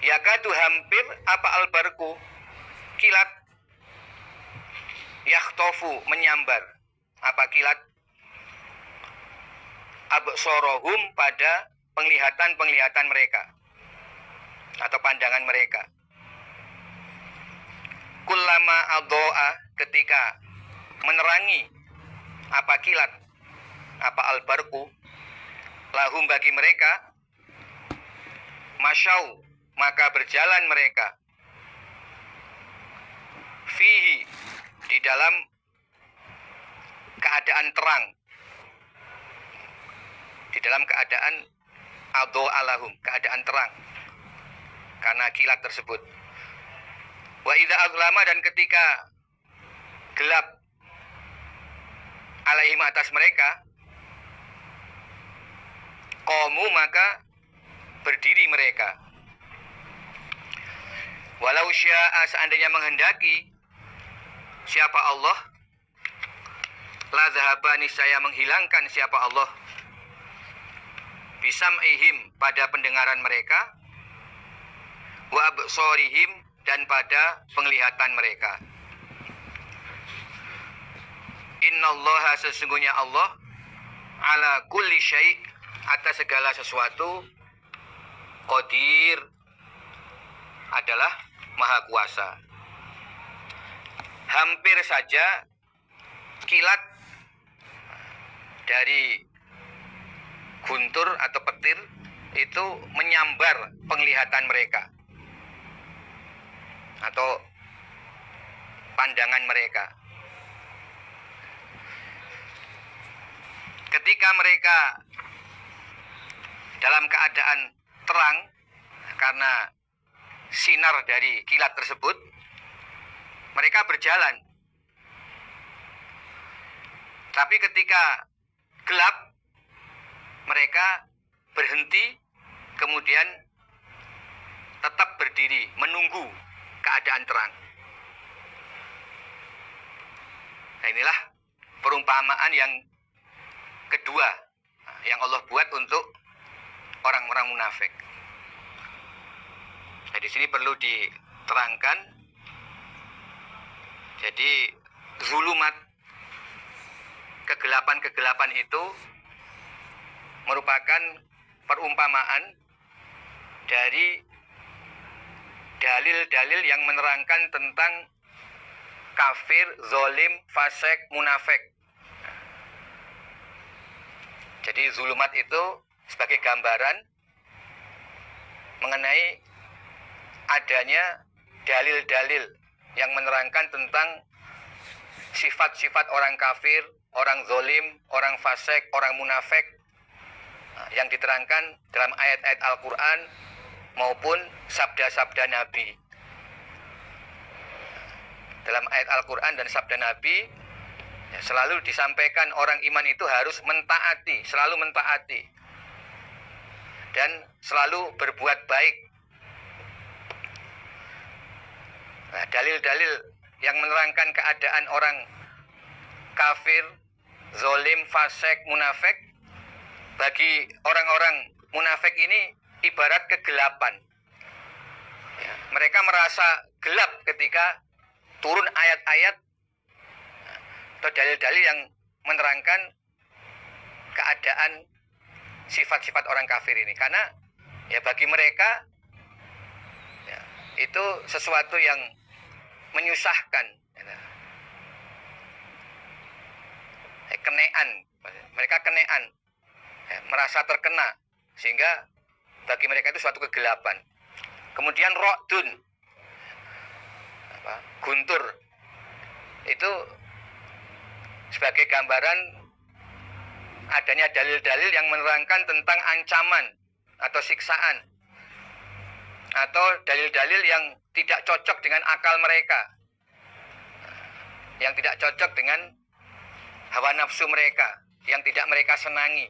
yakadu hampir apa albarku kilat, yakhtofu menyambar apa kilat, absorohum pada penglihatan mereka atau pandangan mereka. Kullama adho'a ketika menerangi apa kilat, apa albarku, lahum bagi mereka, masyau maka berjalan mereka, fihi di dalam keadaan terang, di dalam keadaan adho'a lahum, keadaan terang karena kilat tersebut. Wa idza azlama dan ketika gelap alaihim atas mereka, qamu maka berdiri mereka. Walau syaa seandainya menghendaki siapa Allah, la zahaba niscaya menghilangkan siapa Allah, bisam'ihim pada pendengaran mereka, wa absorihim dan pada penglihatan mereka. Innallaha sesungguhnya Allah ala kulli syai' atas segala sesuatu, qadir adalah maha kuasa. Hampir saja kilat dari guntur atau petir itu menyambar penglihatan mereka atau pandangan mereka. Ketika mereka dalam keadaan terang karena sinar dari kilat tersebut, mereka berjalan. Tapi ketika gelap, mereka berhenti, kemudian tetap berdiri menunggu keadaan terang. Nah, inilah perumpamaan yang kedua yang Allah buat untuk orang-orang munafik. Nah, di sini perlu diterangkan. Jadi zulumat, kegelapan-kegelapan itu merupakan perumpamaan dari dalil-dalil yang menerangkan tentang kafir, zolim, fasik, munafik. Jadi zulumat itu sebagai gambaran mengenai adanya dalil-dalil yang menerangkan tentang sifat-sifat orang kafir, orang zolim, orang fasik, orang munafik yang diterangkan dalam ayat-ayat Al-Quran maupun sabda-sabda Nabi. Dalam ayat Al-Quran dan sabda Nabi selalu disampaikan orang iman itu harus mentaati, selalu mentaati dan selalu berbuat baik. Nah, dalil-dalil yang menerangkan keadaan orang kafir, zolim, fasik, munafik, bagi orang-orang munafik ini ibarat kegelapan. Ya, mereka merasa gelap ketika turun ayat-ayat atau dalil-dalil yang menerangkan keadaan sifat-sifat orang kafir ini. Karena ya bagi mereka ya, itu sesuatu yang menyusahkan, kenean, mereka kenean, ya, merasa terkena, sehingga bagi mereka itu suatu kegelapan. Kemudian ro'dun, guntur, itu sebagai gambaran adanya dalil-dalil yang menerangkan tentang ancaman atau siksaan, atau dalil-dalil yang tidak cocok dengan akal mereka, yang tidak cocok dengan hawa nafsu mereka, yang tidak mereka senangi.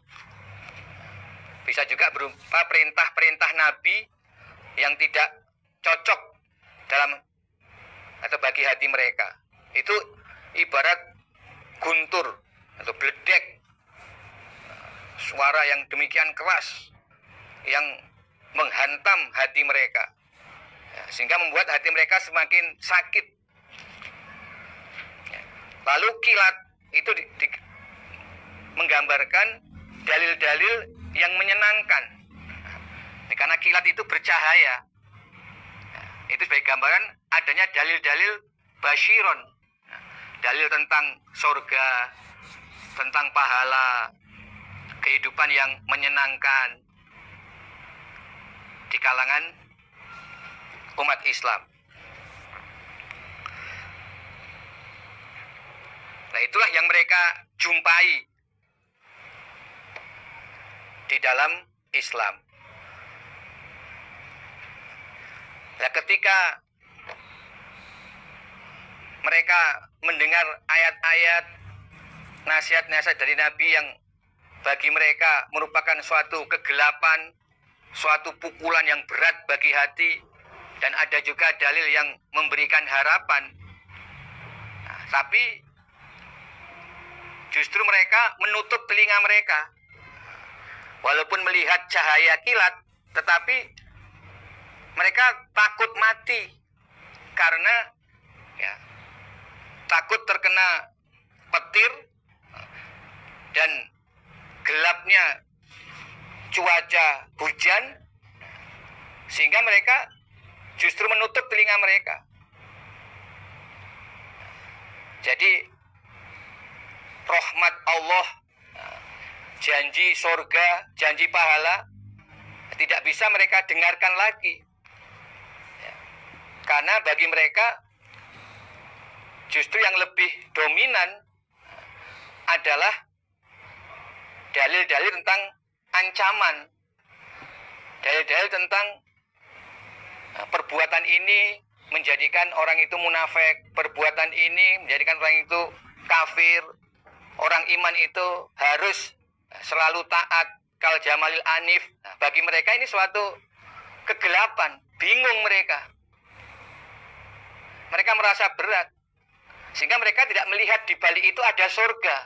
Bisa juga berupa perintah-perintah Nabi yang tidak cocok dalam atau bagi hati mereka. Itu ibarat guntur atau bledek, suara yang demikian keras yang menghantam hati mereka. sehingga membuat hati mereka semakin sakit. Lalu kilat itu menggambarkan dalil-dalil yang menyenangkan. Karena kilat itu bercahaya. Itu sebagai gambaran adanya dalil-dalil basyiron. Dalil tentang surga, tentang pahala, kehidupan yang menyenangkan di kalangan umat Islam. Nah, itulah yang mereka jumpai di dalam Islam. Nah, ketika mereka mendengar ayat-ayat nasihat-nasihat dari Nabi yang bagi mereka merupakan suatu kegelapan, suatu pukulan yang berat bagi hati, dan ada juga dalil yang memberikan harapan. Nah, tapi justru mereka menutup telinga mereka. Walaupun melihat cahaya kilat, tetapi mereka takut mati karena takut terkena petir dan gelapnya cuaca hujan, sehingga mereka justru menutup telinga mereka. Jadi rahmat Allah, janji surga, janji pahala tidak bisa mereka dengarkan lagi. Karena bagi mereka justru yang lebih dominan adalah dalil-dalil tentang ancaman, dalil-dalil tentang perbuatan ini menjadikan orang itu munafik, perbuatan ini menjadikan orang itu kafir, orang iman itu harus selalu taat, kal jamalil anif. Bagi mereka ini suatu kegelapan, bingung mereka. Mereka merasa berat, sehingga mereka tidak melihat di balik itu ada surga.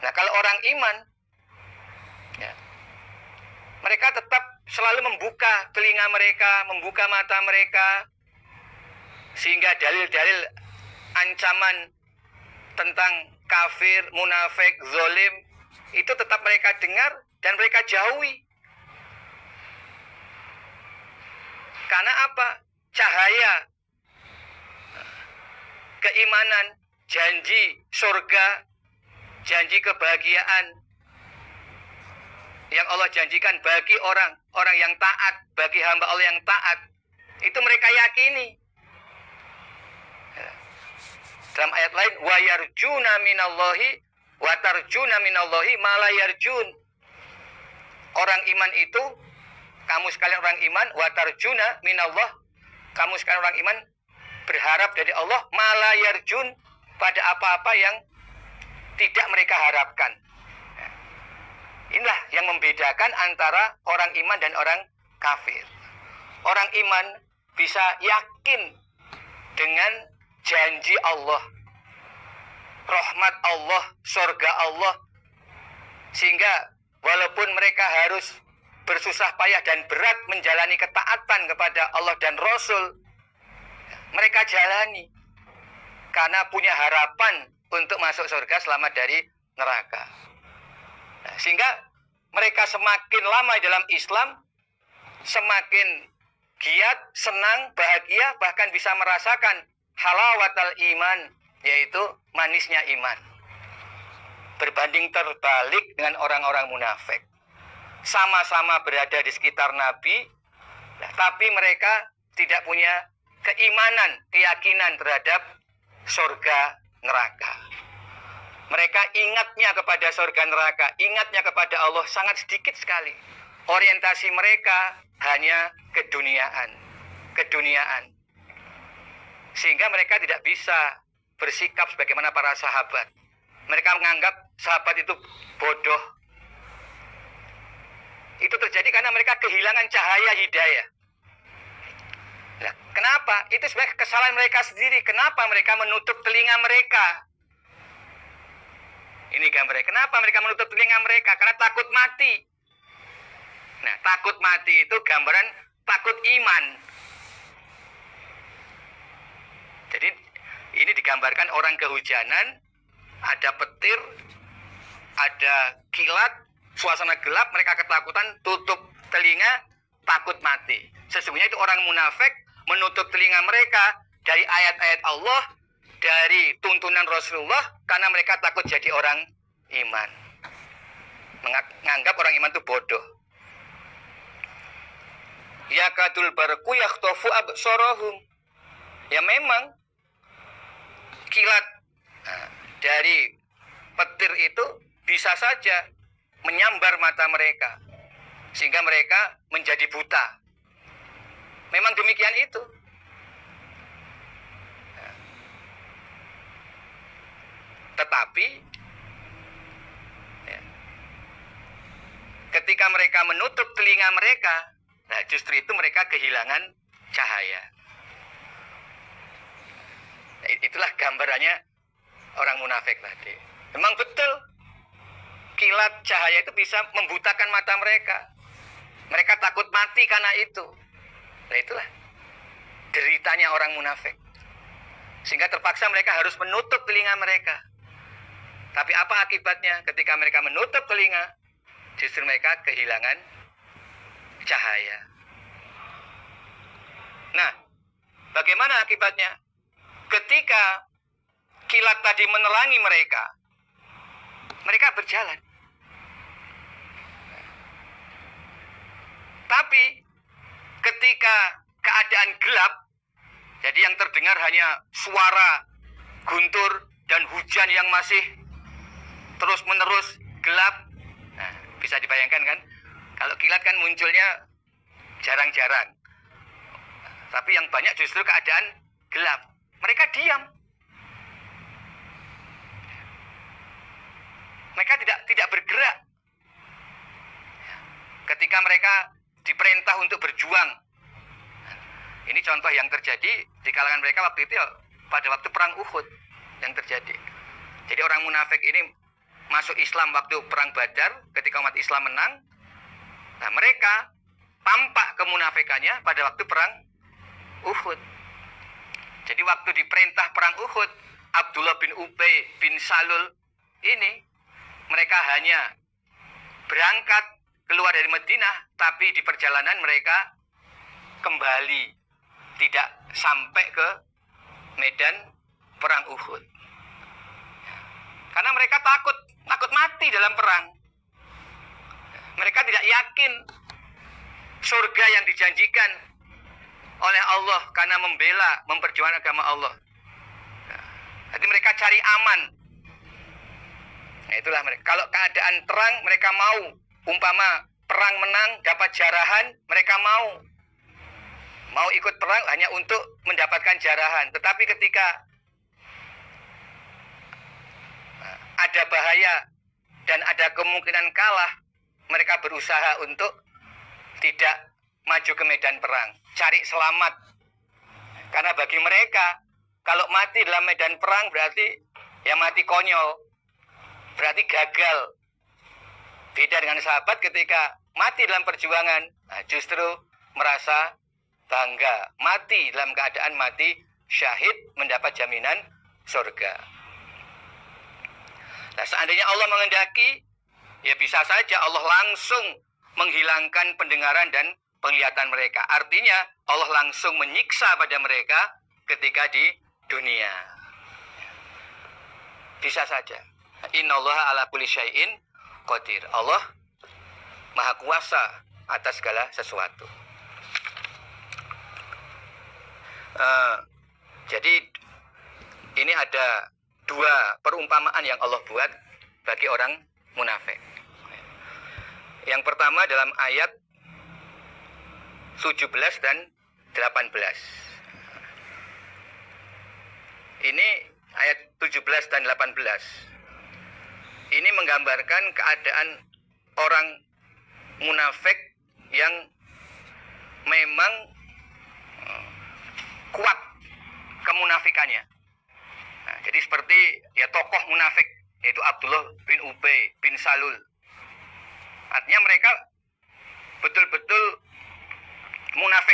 Nah, kalau orang iman, mereka tetap selalu membuka telinga mereka, membuka mata mereka, sehingga dalil-dalil ancaman tentang kafir, munafik, zolim, itu tetap mereka dengar dan mereka jauhi. Karena apa? Cahaya keimanan, janji surga, janji kebahagiaan yang Allah janjikan bagi orang yang taat, bagi hamba Allah yang taat, itu mereka yakini. Dalam ayat lain, wa yarjuna minallahi wa tarjuna minallahi ma la yarjun. Orang iman itu, kamu sekalian orang iman, wa tarjuna minallah, kamu sekalian orang iman berharap dari Allah, ma la yarjun, pada apa-apa yang tidak mereka harapkan. Inilah yang membedakan antara orang iman dan orang kafir. Orang iman bisa yakin dengan janji Allah, rahmat Allah, surga Allah, sehingga walaupun mereka harus bersusah payah dan berat menjalani ketaatan kepada Allah dan Rasul, mereka jalani karena punya harapan untuk masuk surga, selamat dari neraka. Nah, sehingga mereka semakin lama dalam Islam, semakin giat, senang, bahagia, bahkan bisa merasakan halawatal iman, yaitu manisnya iman. Berbanding terbalik dengan orang-orang munafik. Sama-sama berada di sekitar Nabi, tapi mereka tidak punya keimanan, keyakinan terhadap surga neraka. Mereka ingatnya kepada surga neraka, ingatnya kepada Allah sangat sedikit sekali. Orientasi mereka hanya keduniaan. Sehingga mereka tidak bisa bersikap sebagaimana para sahabat. Mereka menganggap sahabat itu bodoh. Itu terjadi karena mereka kehilangan cahaya hidayah. Nah, kenapa? Itu sebenarnya kesalahan mereka sendiri. Kenapa mereka menutup telinga mereka? Ini gambarnya. Kenapa mereka menutup telinga mereka? Karena takut mati. Nah, takut mati itu gambaran takut iman. Jadi ini digambarkan orang kehujanan, ada petir, ada kilat, suasana gelap, mereka ketakutan, tutup telinga, takut mati. Sesungguhnya itu orang munafik menutup telinga mereka dari ayat-ayat Allah, dari tuntunan Rasulullah, karena mereka takut jadi orang iman. Menganggap orang iman itu bodoh. Yakadul barqu yakhtafu absarahum. Ya memang kilat dari petir itu bisa saja menyambar mata mereka sehingga mereka menjadi buta. Memang demikian itu. Tetapi ketika mereka menutup telinga mereka, nah justru itu mereka kehilangan cahaya. Itulah gambarannya orang munafik tadi. Memang betul, kilat cahaya itu bisa membutakan mata mereka. Mereka takut mati karena itu. Nah itulah deritanya orang munafik. Sehingga terpaksa mereka harus menutup telinga mereka. Tapi apa akibatnya ketika mereka menutup telinga? Justru mereka kehilangan cahaya. Nah, bagaimana akibatnya? Ketika kilat tadi menerangi mereka, mereka berjalan. Tapi ketika keadaan gelap, jadi yang terdengar hanya suara guntur dan hujan yang masih terus-menerus gelap. Nah, bisa dibayangkan kan? Kalau kilat kan munculnya jarang-jarang. Tapi yang banyak justru keadaan gelap. Mereka diam. Mereka tidak bergerak. Ketika mereka diperintah untuk berjuang. Ini contoh yang terjadi di kalangan mereka waktu itu ya, pada waktu perang Uhud yang terjadi. Jadi orang munafik ini masuk Islam waktu perang Badar ketika umat Islam menang. Nah, mereka tampak kemunafikannya pada waktu perang Uhud. Jadi waktu diperintah perang Uhud, Abdullah bin Ubay bin Salul ini mereka hanya berangkat keluar dari Madinah, tapi di perjalanan mereka kembali, tidak sampai ke medan perang Uhud. Karena mereka takut mati dalam perang. Mereka tidak yakin surga yang dijanjikan oleh Allah karena membela, memperjuangkan agama Allah. Jadi mereka cari aman. Nah, itulah mereka. Kalau keadaan terang, mereka mau. Umpama perang menang, dapat jarahan, mereka mau. Mau ikut perang hanya untuk mendapatkan jarahan. Tetapi ketika ada bahaya dan ada kemungkinan kalah, mereka berusaha untuk tidak maju ke medan perang, cari selamat. Karena bagi mereka, kalau mati dalam medan perang berarti ya mati konyol, berarti gagal. Beda dengan sahabat ketika mati dalam perjuangan, nah justru merasa bangga, mati dalam keadaan mati syahid, mendapat jaminan surga. Nah, seandainya Allah menghendaki, ya bisa saja Allah langsung menghilangkan pendengaran dan penglihatan mereka. Artinya Allah langsung menyiksa pada mereka ketika di dunia. Bisa saja. Innallaha ala kulli syai'in qadir. Allah Maha Kuasa atas segala sesuatu. Jadi ini ada dua perumpamaan yang Allah buat bagi orang munafik. Yang pertama dalam ayat 17 dan 18. Ini ayat 17 dan 18. Ini menggambarkan keadaan orang munafik yang memang kuat kemunafikannya. Nah, jadi seperti ya tokoh munafik yaitu Abdullah bin Ubay bin Salul. Artinya mereka betul-betul munafik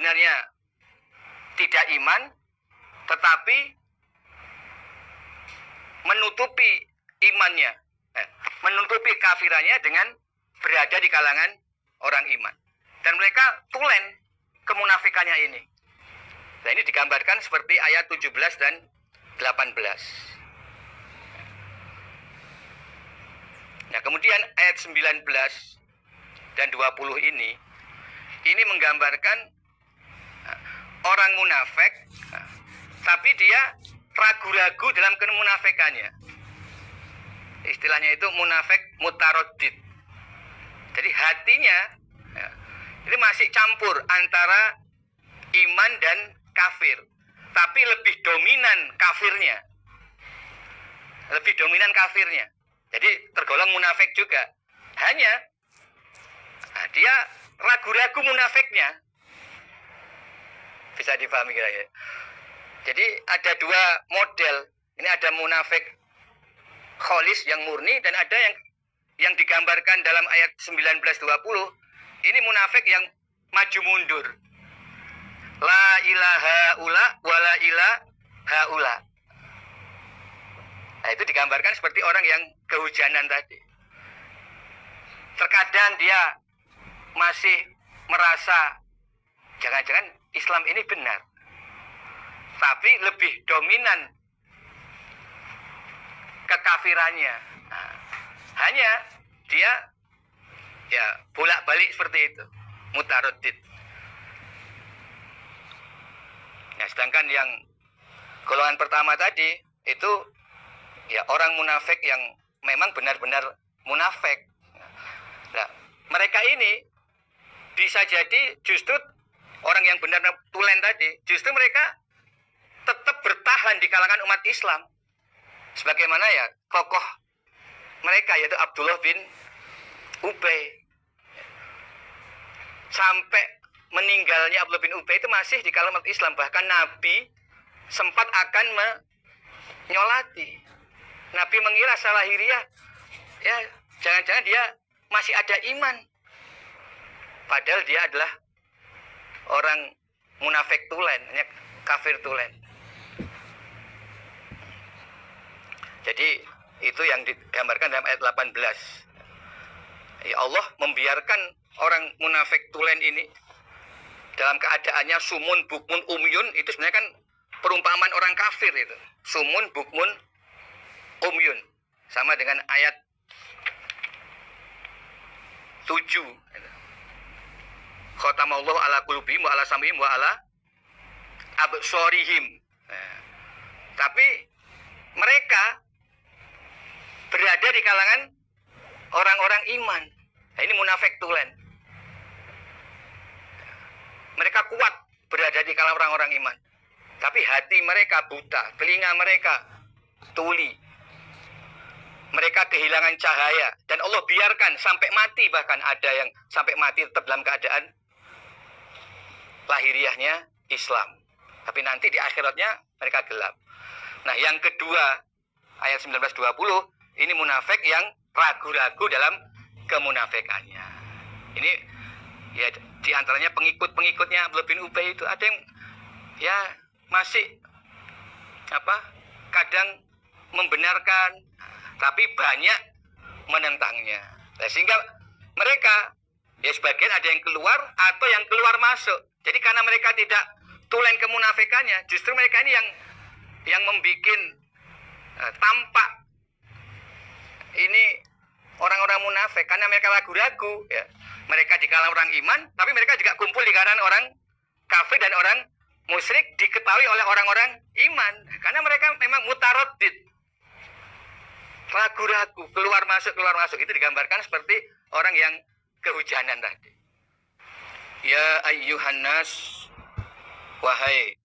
sebenarnya tidak iman, tetapi menutupi imannya, menutupi kafirannya dengan berada di kalangan orang iman. Dan mereka tulen kemunafikannya ini. Nah, ini digambarkan seperti ayat 17 dan 18. Nah, kemudian ayat 19 dan 20 ini menggambarkan orang munafik, tapi dia ragu-ragu dalam kemunafikannya. Istilahnya itu munafik mutaroddid. Jadi hatinya ini masih campur antara iman dan kafir, tapi lebih dominan kafirnya. Lebih dominan kafirnya. Jadi tergolong munafik juga. Hanya dia ragu-ragu munafiknya. Bisa dipahami kira-kira. Jadi ada dua model. Ini ada munafik kholis yang murni, dan ada yang digambarkan dalam ayat 19-20. Ini munafik yang maju mundur. La ilaha ula wa la ilaha ula. Nah, itu digambarkan seperti orang yang kehujanan tadi. Terkadang dia masih merasa jangan-jangan Islam ini benar, tapi lebih dominan kekafirannya. Nah, hanya dia ya bolak-balik seperti itu, mutaroddid. Nah, sedangkan yang golongan pertama tadi itu ya orang munafik yang memang benar-benar munafik. Nah, mereka ini bisa jadi justru orang yang benar-benar tulen tadi, justru mereka tetap bertahan di kalangan umat Islam. Sebagaimana ya tokoh mereka, yaitu Abdullah bin Ubay. Sampai meninggalnya Abdullah bin Ubay itu masih di kalangan umat Islam. Bahkan Nabi sempat akan menyolati. Nabi mengira salahiriah, ya jangan-jangan dia masih ada iman. Padahal dia adalah orang munafik tulen, kafir tulen. Jadi itu yang digambarkan dalam ayat 18. Ya Allah membiarkan orang munafik tulen ini dalam keadaannya sumun, bukmun, umyun. Itu sebenarnya kan perumpamaan orang kafir itu. Sumun, bukmun, umyun. Sama dengan ayat 7. Khatamallahu ala qulubihim wa ala sam'ihim wa ala absarihim. Tapi mereka berada di kalangan orang-orang iman. Nah, ini munafik tulen. Mereka kuat berada di kalangan orang-orang iman, tapi hati mereka buta, telinga mereka tuli. Mereka kehilangan cahaya, dan Allah biarkan sampai mati. Bahkan ada yang sampai mati tetap dalam keadaan lahiriahnya Islam, tapi nanti di akhiratnya mereka gelap. Nah, yang kedua ayat 19-20 ini munafik yang ragu-ragu dalam kemunafikannya. Ini ya di antaranya pengikut-pengikutnya Abdullah bin Ubay itu ada yang ya masih kadang membenarkan, tapi banyak menentangnya. Nah, sehingga mereka ya sebagian ada yang keluar atau yang keluar masuk. Jadi karena mereka tidak tulen kemunafikannya, justru mereka ini yang membuat tampak ini orang-orang munafik, karena mereka ragu-ragu ya. Mereka di kalangan orang iman, tapi mereka juga kumpul di kalangan orang kafir dan orang musyrik, diketahui oleh orang-orang iman, karena mereka memang mutaroddid, ragu-ragu, keluar masuk. Itu digambarkan seperti orang yang kehujanan tadi. Ya ayyuhan nas, wahai